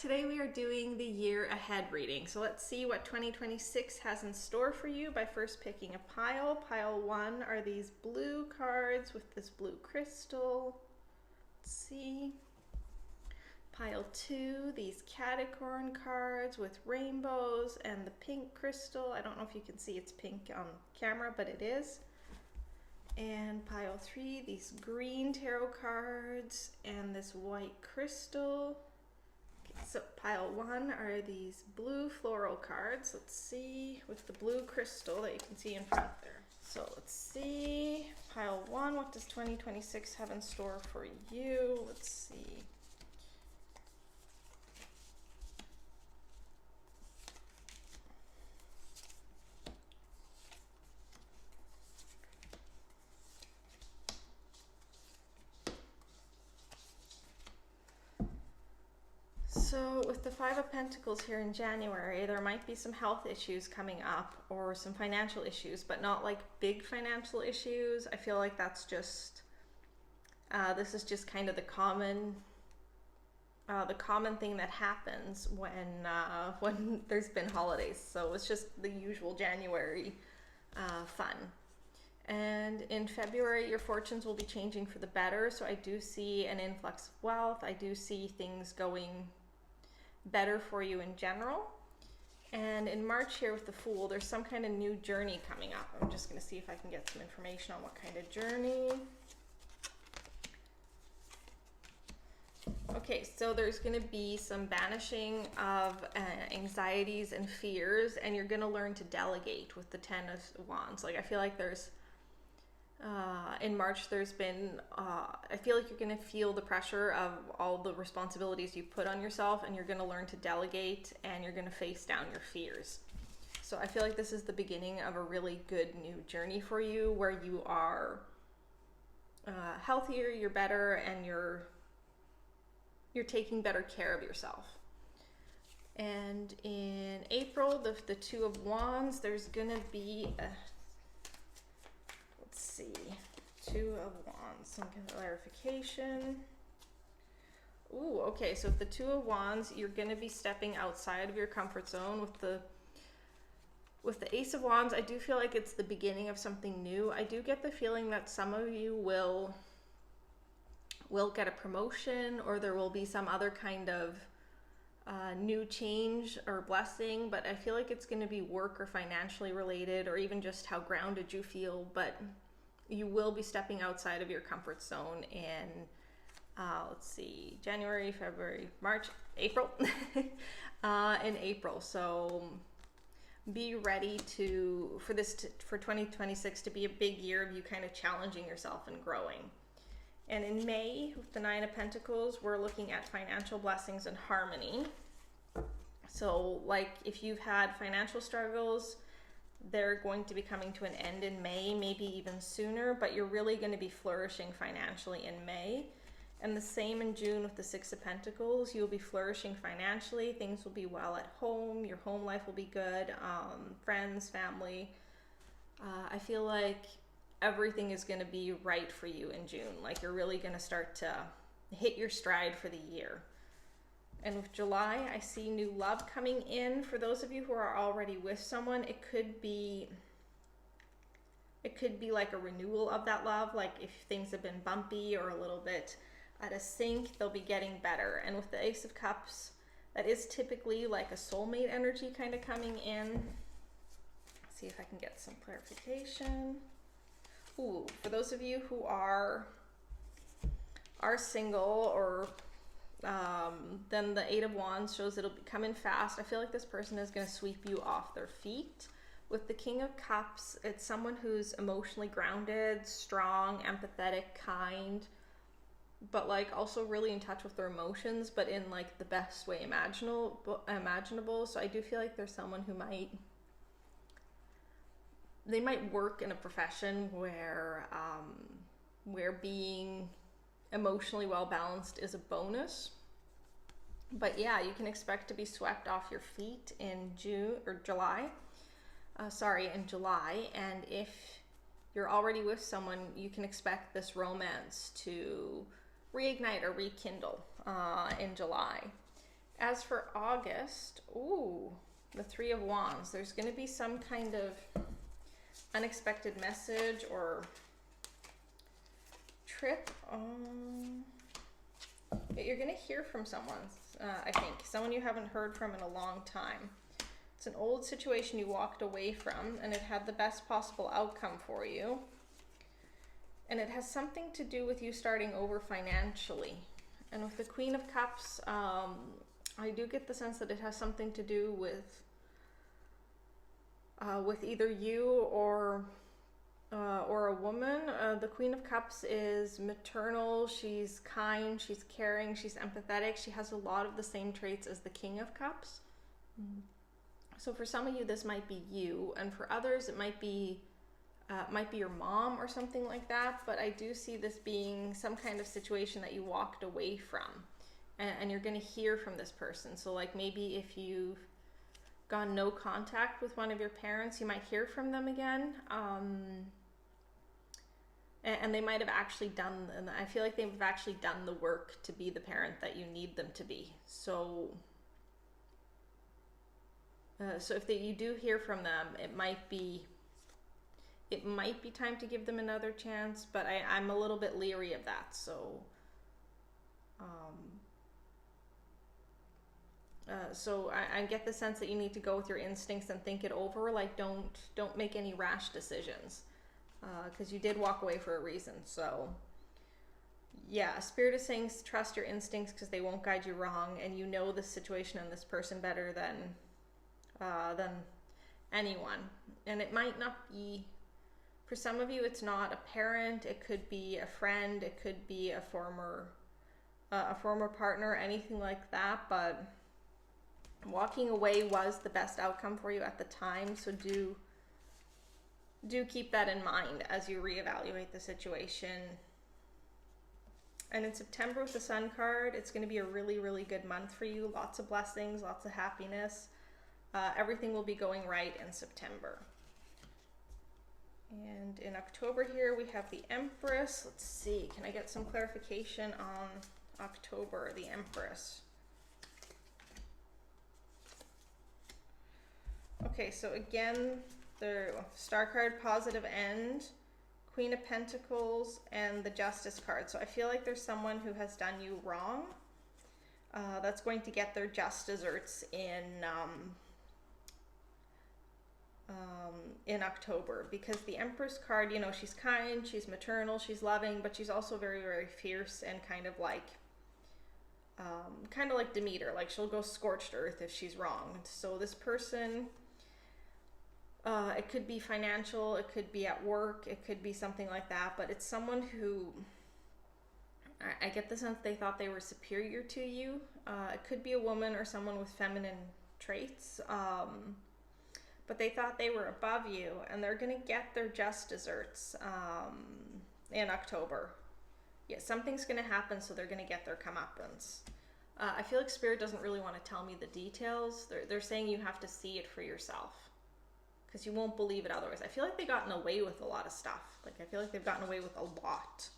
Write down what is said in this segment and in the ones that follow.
Today we are doing the year ahead reading. So let's see what 2026 has in store for you by first picking a pile. Pile 1 are these blue cards with this blue crystal. Let's see. Pile 2, these Caticorn cards with rainbows and the pink crystal. I don't know if you can see it's pink on camera, but it is. And pile 3, these green tarot cards and this white crystal. So pile 1 are these blue floral cards. Let's see, with the blue crystal that you can see in front there. So let's see, pile 1, what does 2026 have in store for you? Let's see. So with the Five of Pentacles here in January, there might be some health issues coming up or some financial issues, but not like big financial issues. I feel like that's just, this is just kind of the common thing that happens when there's been holidays. So it's just the usual January fun. And in February, your fortunes will be changing for the better. So I do see an influx of wealth. I do see things going better for you in general. And in March here with the Fool, there's some kind of new journey coming up. I'm just going to see if I can get some information on what kind of journey. Okay, so there's going to be some banishing of anxieties and fears, and you're going to learn to delegate with the Ten of Wands. Like, I feel like there's in March, there's been, I feel like you're going to feel the pressure of all the responsibilities you put on yourself, and you're going to learn to delegate, and you're going to face down your fears. So I feel like this is the beginning of a really good new journey for you, where you are healthier, you're better, and you're taking better care of yourself. And in April, the Two of Wands, there's going to be a, let's see, Two of Wands, some clarification. Ooh, okay, so with the Two of Wands, you're going to be stepping outside of your comfort zone. With the Ace of Wands, I do feel like it's the beginning of something new. I do get the feeling that some of you will get a promotion, or there will be some other kind of new change or blessing, but I feel like it's going to be work or financially related, or even just how grounded you feel. But you will be stepping outside of your comfort zone in let's see, January, February, March, April. In April. So be ready for 2026 to be a big year of you kind of challenging yourself and growing. And in May, with the Nine of Pentacles, we're looking at financial blessings and harmony. So like if you've had financial struggles, they're going to be coming to an end in May, maybe even sooner, but you're really going to be flourishing financially in May. And the same in June with the Six of Pentacles. You'll be flourishing financially. Things will be well at home. Your home life will be good. Friends, family. I feel like everything is going to be right for you in June. Like you're really going to start to hit your stride for the year. And with July, I see new love coming in. For those of you who are already with someone, it could be like a renewal of that love. Like if things have been bumpy or a little bit out of sync, they'll be getting better. And with the Ace of Cups, that is typically like a soulmate energy kind of coming in. Let's see if I can get some clarification. Ooh, for those of you who are single, or then the Eight of Wands shows it'll be coming fast. I feel like this person is going to sweep you off their feet. With the King of Cups, it's someone who's emotionally grounded, strong, empathetic, kind, but like also really in touch with their emotions, but in like the best way imaginable. So I do feel like there's someone who they might work in a profession where being emotionally well balanced is a bonus. But yeah, you can expect to be swept off your feet in July. And if you're already with someone, you can expect this romance to reignite or rekindle in July. As for August, ooh, the Three of Wands. There's going to be some kind of unexpected message or trip. You're going to hear from someone, I think. Someone you haven't heard from in a long time. It's an old situation you walked away from, and it had the best possible outcome for you. And it has something to do with you starting over financially. And with the Queen of Cups, I do get the sense that it has something to do with either you or a woman. The Queen of Cups is maternal, she's kind, she's caring, she's empathetic. She has a lot of the same traits as the King of Cups. So for some of you, this might be you, and for others, it might be your mom or something like that. But I do see this being some kind of situation that you walked away from, and you're going to hear from this person. So like maybe if you've gone no contact with one of your parents, you might hear from them again. And they might have actually done, and I feel like they've actually done the work to be the parent that you need them to be. So if you do hear from them, it might be time to give them another chance, but I'm a little bit leery of that. So I get the sense that you need to go with your instincts and think it over. Like don't make any rash decisions, because you did walk away for a reason. So yeah, Spirit is saying trust your instincts because they won't guide you wrong, and you know the situation and this person better than anyone. And it might not be, for some of you, it's not a parent. It could be a friend. It could be a former partner, anything like that. But walking away was the best outcome for you at the time. So do keep that in mind as you reevaluate the situation. And in September with the Sun card, it's going to be a really, really good month for you. Lots of blessings, lots of happiness. Everything will be going right in September. And in October here, we have the Empress. Let's see, can I get some clarification on October, the Empress? Okay, so again, the Star card, positive end, Queen of Pentacles, and the Justice card. So I feel like there's someone who has done you wrong that's going to get their just desserts in October, because the Empress card, she's kind, she's maternal, she's loving, but she's also very, very fierce and kind of like Demeter. Like she'll go scorched earth if she's wrong. So this person, it could be financial, it could be at work, it could be something like that, but it's someone who, I get the sense they thought they were superior to you. It could be a woman or someone with feminine traits, but they thought they were above you, and they're going to get their just desserts in October. Yeah, something's going to happen, so they're going to get their comeuppance. I feel like Spirit doesn't really want to tell me the details. They're saying you have to see it for yourself, because you won't believe it otherwise. I feel like they've gotten away with a lot of stuff. Like, I feel like they've gotten away with a lot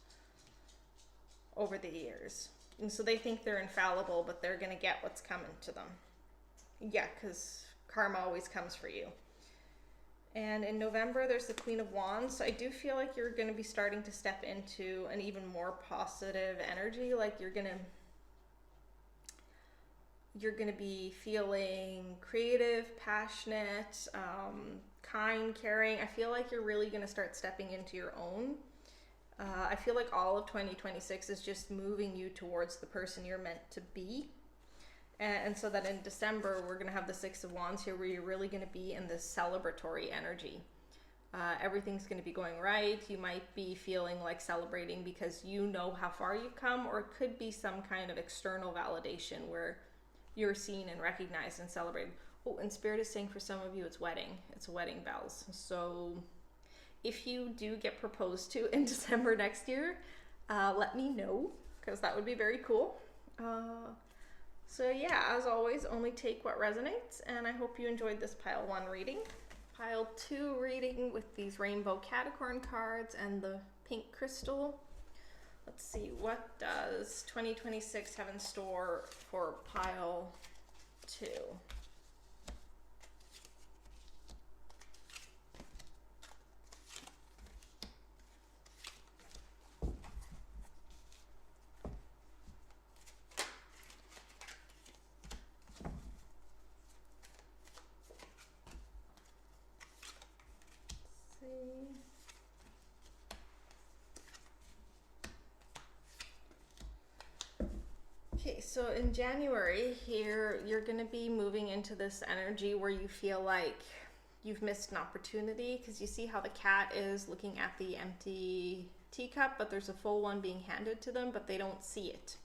over the years. And so they think they're infallible, but they're going to get what's coming to them. Yeah, because karma always comes for you. And in November, there's the Queen of Wands. So I do feel like you're going to be starting to step into an even more positive energy. Like you're going to be feeling creative, passionate, kind, caring. I feel like you're really going to start stepping into your own. I feel like all of 2026 is just moving you towards the person you're meant to be. And so that in December, we're going to have the Six of Wands here, where you're really going to be in this celebratory energy. Everything's going to be going right. You might be feeling like celebrating because you know how far you've come, or it could be some kind of external validation where you're seen and recognized and celebrated. Oh, and Spirit is saying for some of you, it's wedding bells. So if you do get proposed to in December next year, let me know, because that would be very cool. So yeah, as always, only take what resonates, and I hope you enjoyed this pile 1 reading. Pile 2 reading with these rainbow Capricorn cards and the pink crystal. Let's see, what does 2026 have in store for pile So in January here, you're going to be moving into this energy where you feel like you've missed an opportunity, because you see how the cat is looking at the empty teacup, but there's a full one being handed to them, but they don't see it.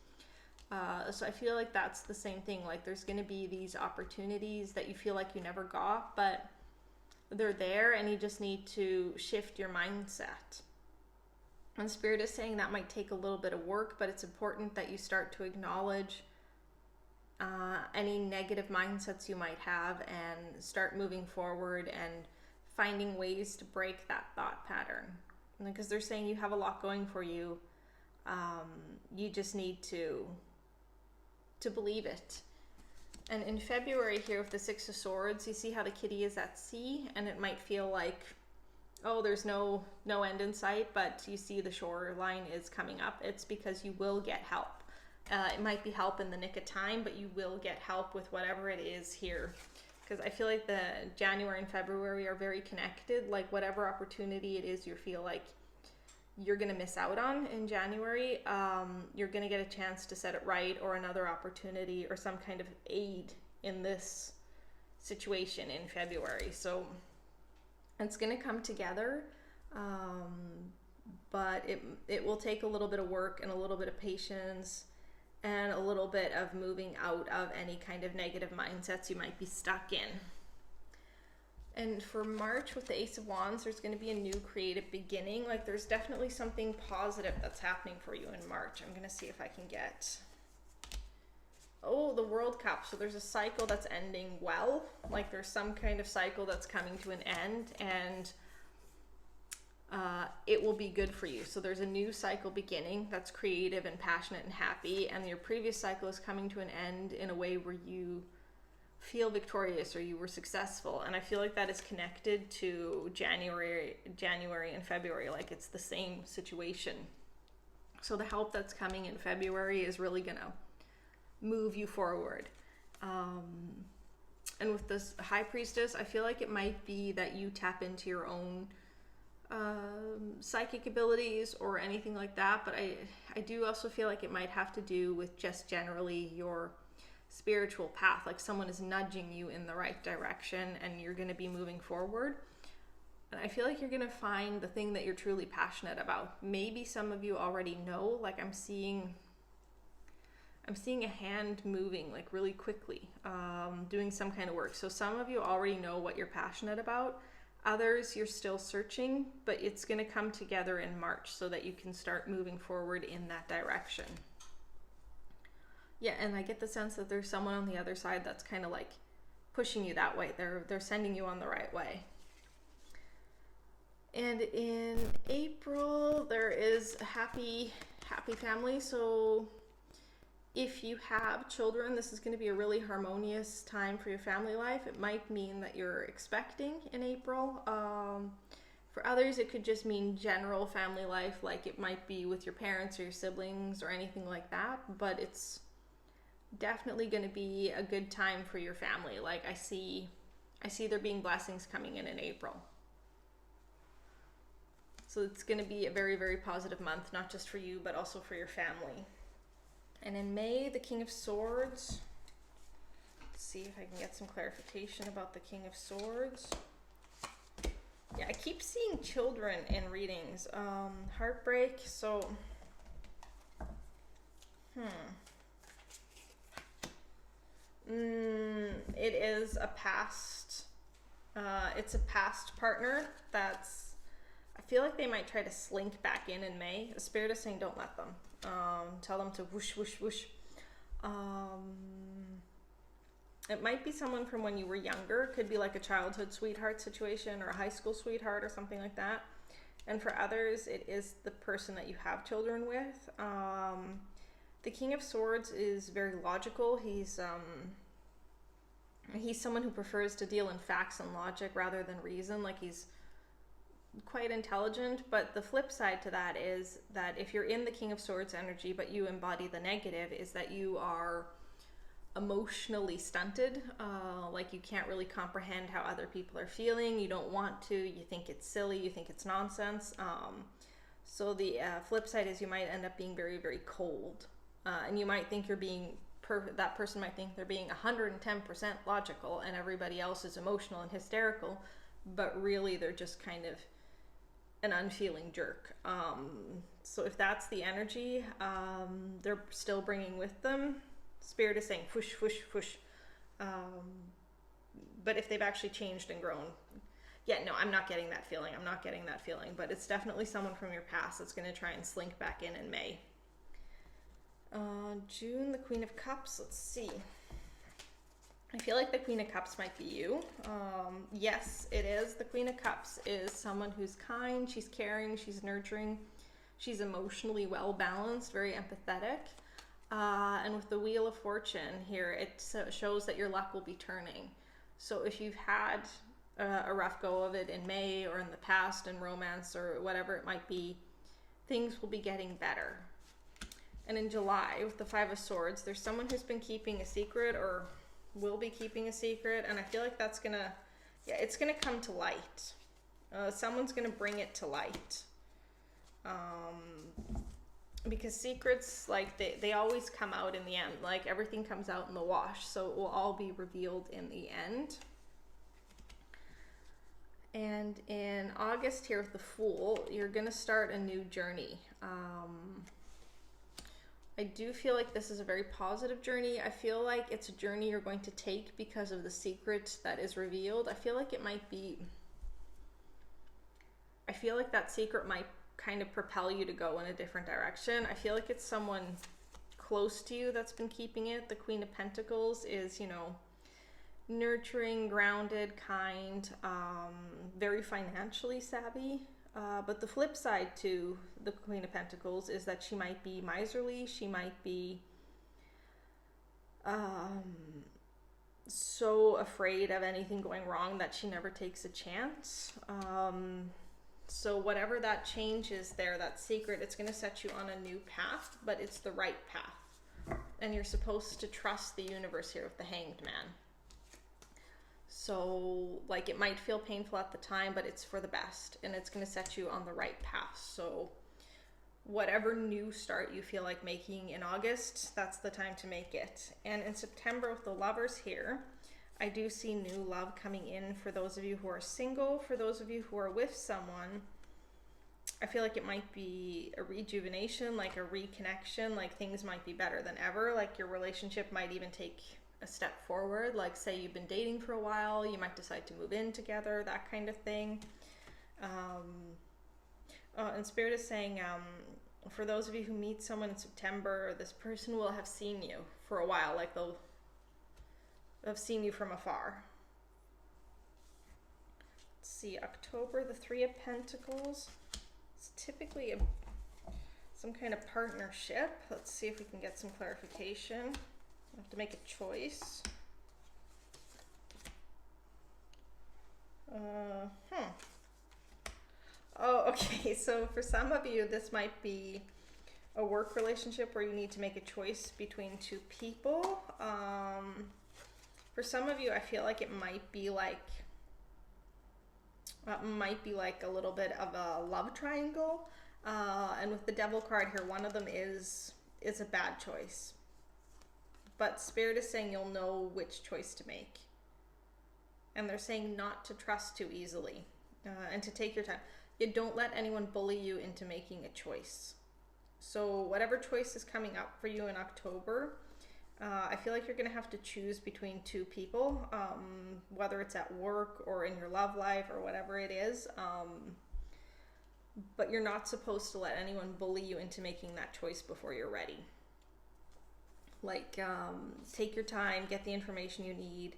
So I feel like that's the same thing. Like there's going to be these opportunities that you feel like you never got, but they're there, and you just need to shift your mindset. And Spirit is saying that might take a little bit of work, but it's important that you start to acknowledge any negative mindsets you might have and start moving forward and finding ways to break that thought pattern. Because they're saying you have a lot going for you. You just need to believe it. And in February here with the Six of Swords, you see how the kitty is at sea, and it might feel like, oh, there's no end in sight, but you see the shoreline is coming up. It's because you will get help. It might be help in the nick of time, but you will get help with whatever it is here. Because I feel like the January and February are very connected. Like whatever opportunity it is you feel like you're going to miss out on in January, you're going to get a chance to set it right, or another opportunity or some kind of aid in this situation in February. So it's going to come together, but it will take a little bit of work and a little bit of patience and a little bit of moving out of any kind of negative mindsets you might be stuck in. And for March with the Ace of Wands, there's going to be a new creative beginning. Like there's definitely something positive that's happening for you in March. I'm going to see if I can get... Oh, the World Cup. So there's a cycle that's ending well. Like there's some kind of cycle that's coming to an end, and it will be good for you. So there's a new cycle beginning that's creative and passionate and happy, and your previous cycle is coming to an end in a way where you feel victorious or you were successful. And I feel like that is connected to January and February. Like it's the same situation. So the help that's coming in February is really gonna move you forward. And with this High Priestess, I feel like it might be that you tap into your own psychic abilities or anything like that, but I do also feel like it might have to do with just generally your spiritual path. Like someone is nudging you in the right direction and you're going to be moving forward. And I feel like you're going to find the thing that you're truly passionate about. Maybe some of you already know. Like I'm seeing a hand moving like really quickly, doing some kind of work. So some of you already know what you're passionate about. Others, you're still searching, but it's going to come together in March so that you can start moving forward in that direction. Yeah, and I get the sense that there's someone on the other side that's kind of like pushing you that way. They're sending you on the right way. And in April, there is a happy family. So if you have children, this is going to be a really harmonious time for your family life. It might mean that you're expecting in April. For others, it could just mean general family life, like it might be with your parents or your siblings or anything like that. But it's definitely going to be a good time for your family. Like I see there being blessings coming in April. So it's going to be a very, very positive month, not just for you, but also for your family. And in May, the King of Swords. Let's see if I can get some clarification about the King of Swords. Yeah, I keep seeing children in readings. Heartbreak, so... It is a past... it's a past partner that's... I feel like they might try to slink back in May. The Spirit is saying don't let them. Tell them to whoosh, whoosh, whoosh. It might be someone from when you were younger. It could be like a childhood sweetheart situation or a high school sweetheart or something like that. And for others, it is the person that you have children with. The King of Swords is very logical. He's someone who prefers to deal in facts and logic rather than reason. Like he's quite intelligent, but the flip side to that is that if you're in the King of Swords energy but you embody the negative, is that you are emotionally stunted. Like you can't really comprehend how other people are feeling. You don't want to. You think it's silly. You think it's nonsense. So the flip side is you might end up being very, very cold, and you might think you're being that person might think they're being 110% logical and everybody else is emotional and hysterical, but really they're just kind of an unfeeling jerk. So if that's the energy they're still bringing with them, Spirit is saying whoosh, whoosh, whoosh. But if they've actually changed and grown, yeah, no, I'm not getting that feeling. But it's definitely someone from your past that's going to try and slink back in May. June, the Queen of Cups. Let's see. I feel like the Queen of Cups might be you. Yes, it is. The Queen of Cups is someone who's kind, she's caring, she's nurturing, she's emotionally well balanced, very empathetic. And with the Wheel of Fortune here, it shows that your luck will be turning. So if you've had a rough go of it in May or in the past in romance or whatever it might be, things will be getting better. And in July, with the Five of Swords, there's someone who's been keeping a secret or will be keeping a secret, and I feel like that's gonna, it's gonna come to light. Someone's gonna bring it to light. Because secrets, like, they always come out in the end. Like, everything comes out in the wash, so it will all be revealed in the end. And in August here with the Fool, you're gonna start a new journey. I do feel like this is a very positive journey. I feel like it's a journey you're going to take because of the secret that is revealed. I feel like that secret might kind of propel you to go in a different direction. I feel like it's someone close to you that's been keeping it. The Queen of Pentacles is, nurturing, grounded, kind, very financially savvy. But the flip side to the Queen of Pentacles is that she might be miserly. She might be so afraid of anything going wrong that she never takes a chance. So whatever that change is there, that secret, it's going to set you on a new path, but it's the right path. And you're supposed to trust the universe here with the Hanged Man. So, like, it might feel painful at the time, but it's for the best, and it's going to set you on the right path. So whatever new start you feel like making in August, that's the time to make it. And in September with the Lovers here, I do see new love coming in for those of you who are single. For those of you who are with someone, I feel like it might be a rejuvenation, like a reconnection, like things might be better than ever, like your relationship might even take a step forward. Like, say you've been dating for a while, you might decide to move in together, that kind of thing. And Spirit is saying, for those of you who meet someone in September, this person will have seen you for a while, like they'll have seen you from afar. Let's see, October, the Three of Pentacles. It's typically some kind of partnership. Let's see if we can get some clarification. I have to make a choice. Oh, okay. So for some of you, this might be a work relationship where you need to make a choice between two people. For some of you, I feel like it might be like a little bit of a love triangle. And with the Devil card here, one of them is a bad choice. But Spirit is saying you'll know which choice to make. And they're saying not to trust too easily, and to take your time. You don't let anyone bully you into making a choice. So whatever choice is coming up for you in October, I feel like you're going to have to choose between two people, whether it's at work or in your love life or whatever it is. But you're not supposed to let anyone bully you into making that choice before you're ready. Like, take your time, get the information you need,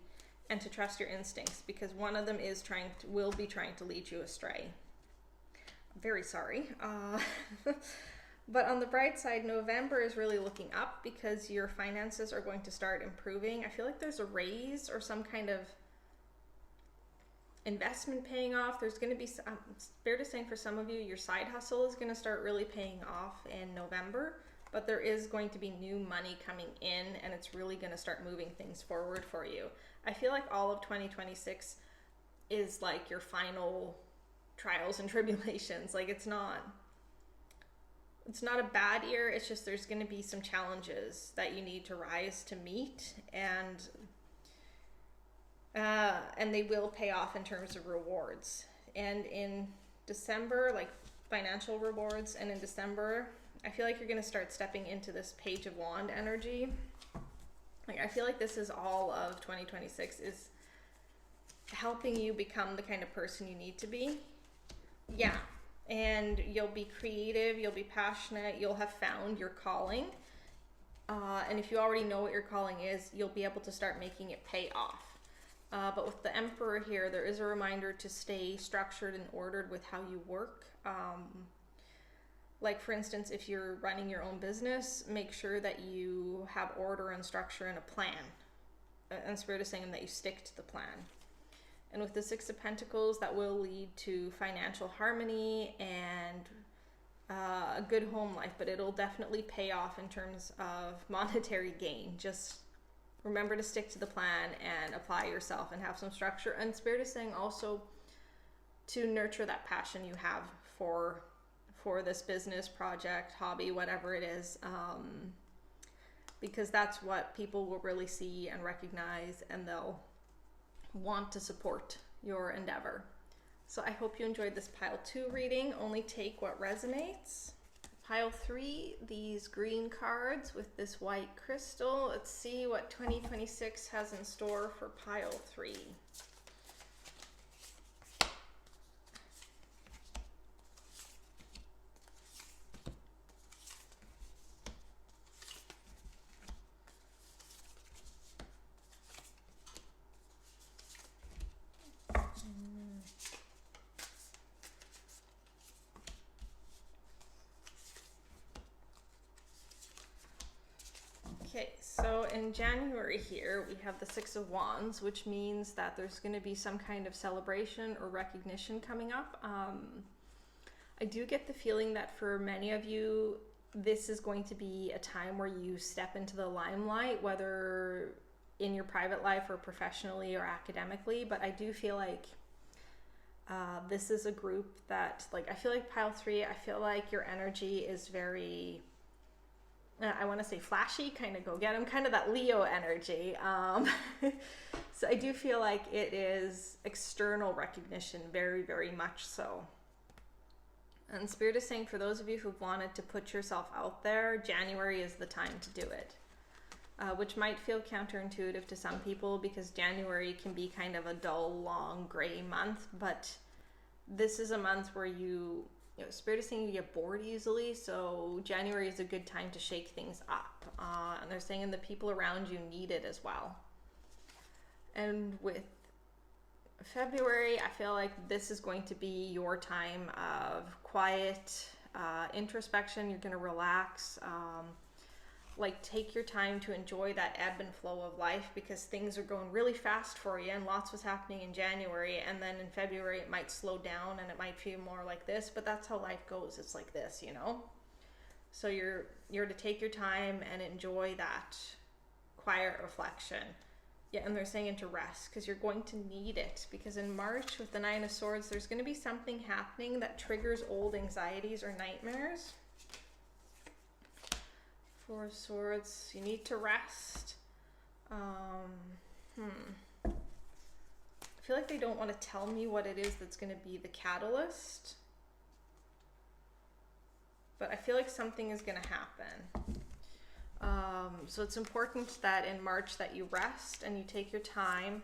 and to trust your instincts, because one of them will be trying to lead you astray. I'm very sorry. But on the bright side, November is really looking up because your finances are going to start improving. I feel like there's a raise or some kind of investment paying off. There's going to be, Spirit is saying for some of you, your side hustle is going to start really paying off in November. But there is going to be new money coming in, and it's really going to start moving things forward for you. I feel like all of 2026 is like your final trials and tribulations. Like, it's not it's not a bad year. It's just there's going to be some challenges that you need to rise to meet, and they will pay off in terms of rewards. And in December, like financial rewards, and in December, I feel like you're going to start stepping into this Page of Wand energy. Like I feel like this is all of 2026 is helping you become the kind of person you need to be. Yeah. And you'll be creative, you'll be passionate, you'll have found your calling. And if you already know what your calling is, you'll be able to start making it pay off. But with the Emperor here, there is a reminder to stay structured and ordered with how you work. Like for instance, if you're running your own business, make sure that you have order and structure and a plan. And Spirit is saying that you stick to the plan. And with the Six of Pentacles, that will lead to financial harmony and a good home life, but it'll definitely pay off in terms of monetary gain. Just remember to stick to the plan and apply yourself and have some structure. And Spirit is saying also to nurture that passion you have for this business, project, hobby, whatever it is, because that's what people will really see and recognize, and they'll want to support your endeavor. So I hope you enjoyed this pile 2 reading. Only take what resonates. Pile 3, these green cards with this white crystal. Let's see what 2026 has in store for pile 3. Okay, so in January here, we have the Six of Wands, which means that there's going to be some kind of celebration or recognition coming up. I do get the feeling that for many of you, this is going to be a time where you step into the limelight, whether in your private life or professionally or academically, but I do feel like this is a group that, like, I feel like pile 3, I feel like your energy is very... I want to say flashy, kind of go get 'em, kind of that Leo energy. So I do feel like it is external recognition, very, very much so. And Spirit is saying for those of you who've wanted to put yourself out there, January is the time to do it. Which might feel counterintuitive to some people because January can be kind of a dull, long, gray month. But this is a month where Spirit is saying you get bored easily, so January is a good time to shake things up. And they're saying the people around you need it as well. And with February, I feel like this is going to be your time of quiet introspection. You're going to relax. Like take your time to enjoy that ebb and flow of life because things are going really fast for you and lots was happening in January, and then in February it might slow down and it might feel more like this, but that's how life goes. It's like this, you know? So you're to take your time and enjoy that quiet reflection. Yeah, and they're saying to rest because you're going to need it, because in March with the Nine of Swords, there's going to be something happening that triggers old anxieties or nightmares. Four of Swords, you need to rest. I feel like they don't want to tell me what it is that's going to be the catalyst. But I feel like something is going to happen. So it's important that in March that you rest and you take your time.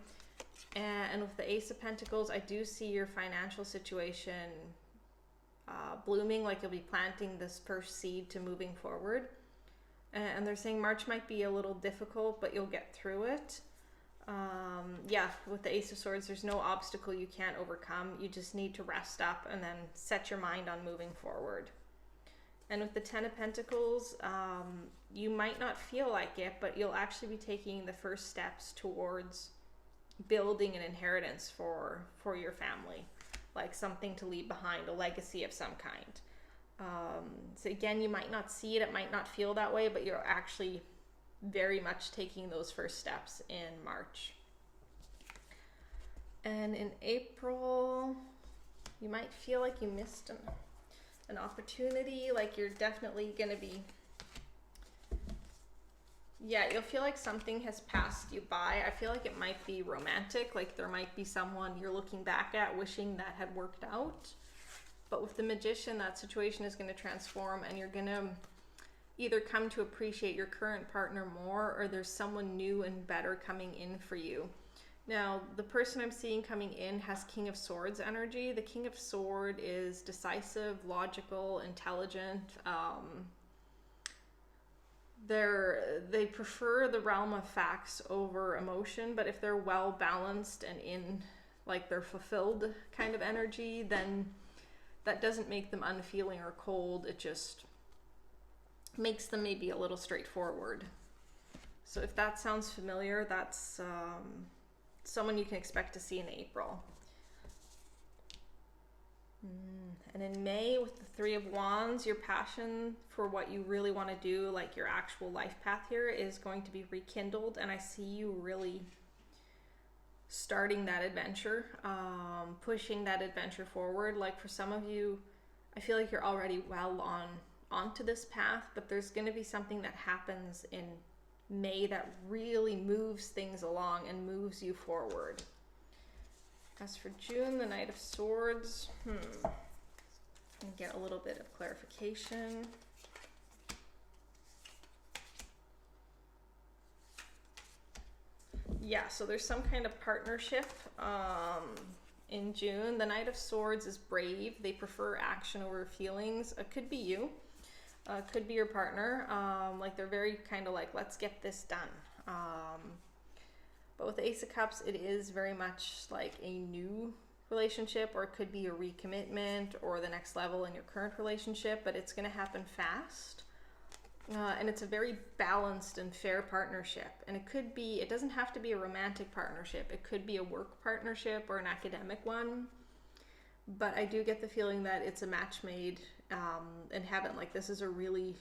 And with the Ace of Pentacles, I do see your financial situation blooming, like you'll be planting this first seed to moving forward. And they're saying March might be a little difficult, but you'll get through it. Yeah, with the Ace of Swords, there's no obstacle you can't overcome. You just need to rest up and then set your mind on moving forward. And with the Ten of Pentacles, you might not feel like it, but you'll actually be taking the first steps towards building an inheritance for your family, like something to leave behind, a legacy of some kind. So again, you might not see it, it might not feel that way, but you're actually very much taking those first steps in March. And in April, you might feel like you missed an opportunity. Like you're definitely going to be, yeah, you'll feel like something has passed you by. I feel like it might be romantic. Like there might be someone you're looking back at wishing that had worked out. But with the Magician, that situation is going to transform, and you're going to either come to appreciate your current partner more, or there's someone new and better coming in for you. Now, the person I'm seeing coming in has King of Swords energy. The King of Swords is decisive, logical, intelligent. They prefer the realm of facts over emotion, but if they're well balanced and in like their fulfilled kind of energy, then that doesn't make them unfeeling or cold. It just makes them maybe a little straightforward. So if that sounds familiar, that's someone you can expect to see in April. And in May, with the Three of Wands, your passion for what you really want to do, like your actual life path here, is going to be rekindled. And I see you really starting that adventure, pushing that adventure forward. Like for some of you, I feel like you're already well onto this path, but there's going to be something that happens in May that really moves things along and moves you forward. As for June, the Knight of Swords, and get a little bit of clarification. Yeah, so there's some kind of partnership in June. The Knight of Swords is brave. They prefer action over feelings. It could be you. Could be your partner. Like they're very kind of like, let's get this done. But with the Ace of Cups, it is very much like a new relationship, or it could be a recommitment or the next level in your current relationship, but it's going to happen fast. And it's a very balanced and fair partnership. And it doesn't have to be a romantic partnership. It could be a work partnership or an academic one. But I do get the feeling that it's a match made in heaven. Like this is a really,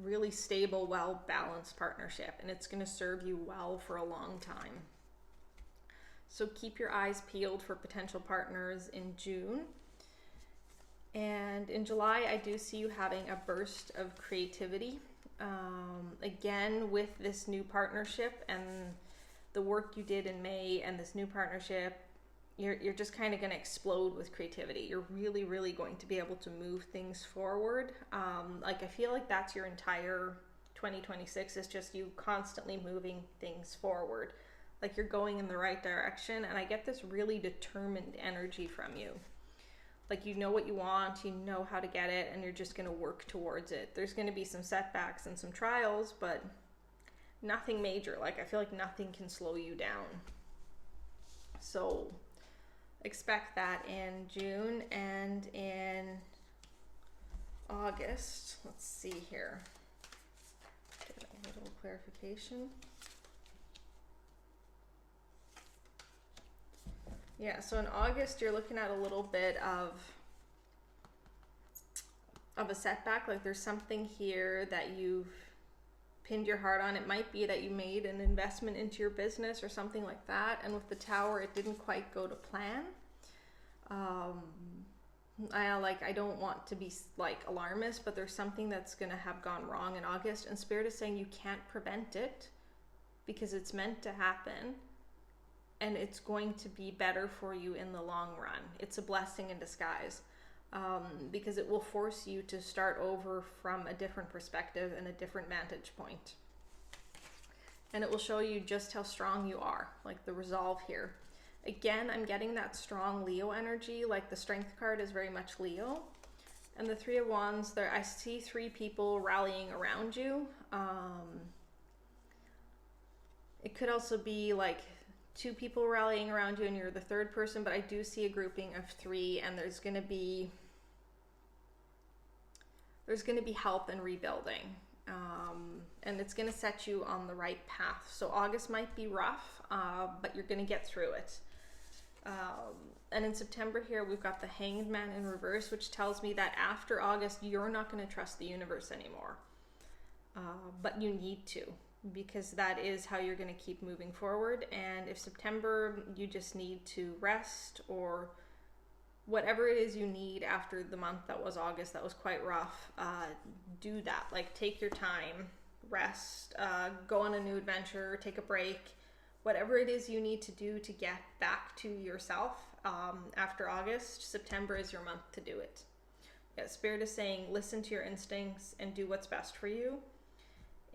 really stable, well-balanced partnership, and it's going to serve you well for a long time. So keep your eyes peeled for potential partners in June. And in July, I do see you having a burst of creativity. Again, with this new partnership and the work you did in May and this new partnership, you're just kind of going to explode with creativity. You're really, really going to be able to move things forward. Like I feel like that's your entire 2026 is just you constantly moving things forward. Like you're going in the right direction, and I get this really determined energy from you. Like you know what you want, you know how to get it, and you're just going to work towards it. There's going to be some setbacks and some trials, but nothing major. Like I feel like nothing can slow you down. So expect that in June. And in August, let's see here, get a little clarification. Yeah, so in August, you're looking at a little bit of a setback. Like there's something here that you've pinned your heart on. It might be that you made an investment into your business or something like that, and with the Tower, it didn't quite go to plan. I don't want to be like alarmist, but there's something that's going to have gone wrong in August, and Spirit is saying you can't prevent it because it's meant to happen. And it's going to be better for you in the long run. It's a blessing in disguise, because it will force you to start over from a different perspective and a different vantage point. And it will show you just how strong you are, like the resolve here. Again, I'm getting that strong Leo energy, like the Strength card is very much Leo. And the Three of Wands, there I see three people rallying around you. It could also be like two people rallying around you and you're the third person, but I do see a grouping of three, and there's going to be help and rebuilding, and it's going to set you on the right path. So August might be rough, but you're going to get through it. And in September here, we've got the Hanged Man in reverse, which tells me that after August, you're not going to trust the universe anymore, but you need to, because that is how you're going to keep moving forward. And if September you just need to rest or whatever it is you need after the month that was August, that was quite rough, do that. Like, take your time, rest, go on a new adventure, take a break, whatever it is you need to do to get back to yourself. After August, September is your month to do it. Yeah, Spirit is saying, listen to your instincts and do what's best for you.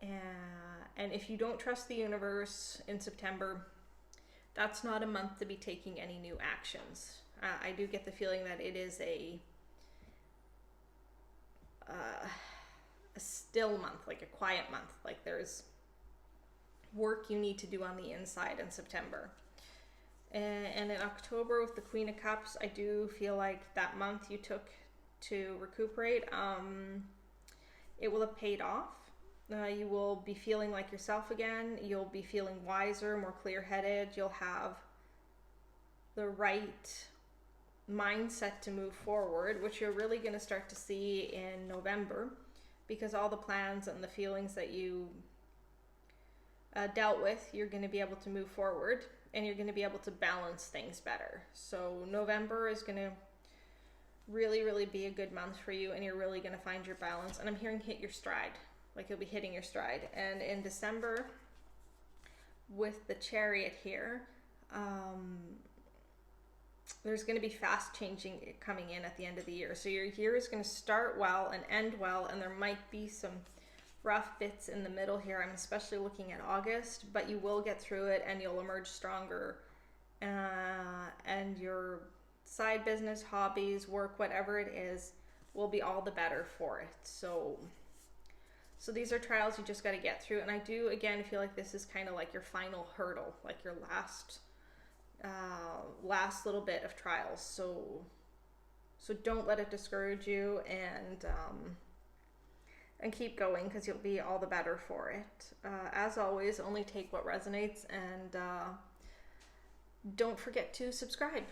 And if you don't trust the universe in September, that's not a month to be taking any new actions. I do get the feeling that it is a still month, like a quiet month. Like, there's work you need to do on the inside in September. And in October with the Queen of Cups, I do feel like that month you took to recuperate, it will have paid off. You will be feeling like yourself again. You'll be feeling wiser, more clear-headed. You'll have the right mindset to move forward, which you're really going to start to see in November, because all the plans and the feelings that you dealt with, you're going to be able to move forward, and you're going to be able to balance things better. So November is going to really, really be a good month for you, and you're really going to find your balance. And I'm hearing hit your stride. Like, you'll be hitting your stride. And in December, with the Chariot here, there's going to be fast changing coming in at the end of the year. So your year is going to start well and end well, and there might be some rough bits in the middle here. I'm especially looking at August, but you will get through it and you'll emerge stronger. And your side business, hobbies, work, whatever it is, will be all the better for it. So these are trials you just got to get through. And I do, again, feel like this is kind of like your final hurdle, like your last little bit of trials. So don't let it discourage you, and keep going, because you'll be all the better for it. As always, only take what resonates, and don't forget to subscribe.